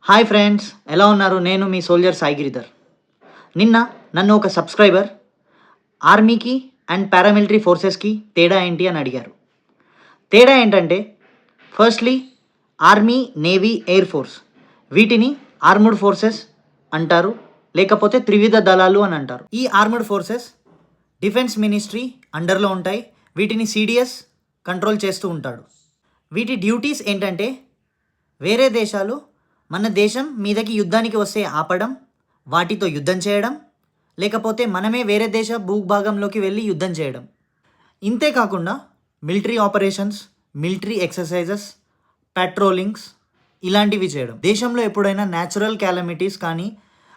Hi friends, ఎలా ఉన్నారు? నేను మీ సోల్జర్ సాయి గిరిధర్. నిన్న నన్ను ఒక సబ్స్క్రైబర్ ఆర్మీకి అండ్ పారామిలిటరీ ఫోర్సెస్కి తేడా ఏంటి అని అడిగారు. తేడా ఏంటంటే, firstly army, navy, air force వీటిని ఆర్మ్డ్ ఫోర్సెస్ అంటారు, లేకపోతే త్రివిధ దళాలు అని అంటారు. ఈ ఆర్మ్డ్ ఫోర్సెస్ డిఫెన్స్ మినిస్ట్రీ అండర్లో ఉంటాయి. వీటిని సిడిఎస్ కంట్రోల్ చేస్తూ ఉంటాడు. వీటి డ్యూటీస్ ఏంటంటే, వేరే దేశాలు మన దేశం మీదకి యుద్ధానికి వస్తే ఆపడం, వాటితో యుద్ధం చేయడం, లేకపోతే మనమే వేరే దేశ భూభాగంలోకి వెళ్ళి యుద్ధం చేయడం. ఇంతే కాకుండా military operations, military exercises, patrollings ఇలాంటివి చేయడం. దేశంలో ఎప్పుడైనా న్యాచురల్ క్యాలమిటీస్ కానీ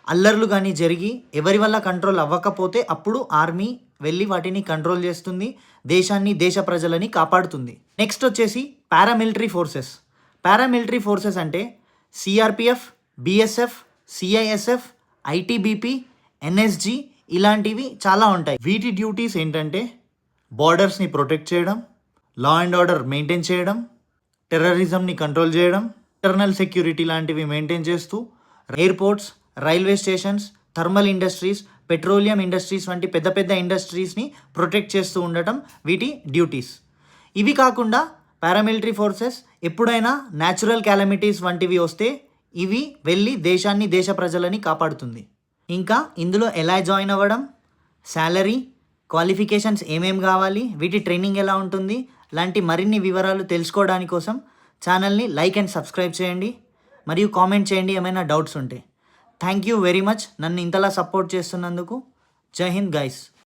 అల్లర్లు కానీ జరిగి ఎవరి వల్ల కంట్రోల్ అవ్వకపోతే అప్పుడు ఆర్మీ వెళ్ళి వాటిని కంట్రోల్ చేస్తుంది, దేశాన్ని, దేశ ప్రజలని కాపాడుతుంది. నెక్స్ట్ వచ్చేసి పారామిలిటరీ ఫోర్సెస్. పారామిలిటరీ ఫోర్సెస్ అంటే CRPF, BSF, CISF, ITBP, NSG ఇలాంటివి చాలా ఉంటాయి. వీటి డ్యూటీస్ ఏంటంటే బార్డర్స్ని ప్రొటెక్ట్ చేయడం, లా అండ్ ఆర్డర్ మెయింటైన్ చేయడం, టెర్రరిజంని కంట్రోల్ చేయడం, ఇంటర్నల్ సెక్యూరిటీ లాంటివి మెయింటైన్ చేస్తూ airports, railway stations, thermal industries, petroleum industries వంటి పెద్ద పెద్ద ఇండస్ట్రీస్ని ప్రొటెక్ట్ చేస్తూ ఉండటం వీటి డ్యూటీస్. ఇవి కాకుండా పారామిలిటరీ ఫోర్సెస్ ఎప్పుడైనా న్యాచురల్ క్యాలమిటీస్ వంటివి వస్తే ఇవి వెళ్ళి దేశాన్ని, దేశ ప్రజలని కాపాడుతుంది. ఇంకా ఇందులో ఎలా జాయిన్ అవ్వడం, శాలరీ, క్వాలిఫికేషన్స్ ఏమేం కావాలి, వీటి ట్రైనింగ్ ఎలా ఉంటుంది లాంటి మరిన్ని వివరాలు తెలుసుకోవడానికి కోసం ఛానల్ని లైక్ అండ్ సబ్స్క్రైబ్ చేయండి, మరియు కామెంట్ చేయండి ఏమైనా డౌట్స్ ఉంటే. థ్యాంక్ యూ వెరీ మచ్ నన్ను ఇంతలా సపోర్ట్ చేస్తున్నందుకు. జై హింద్ గైస్.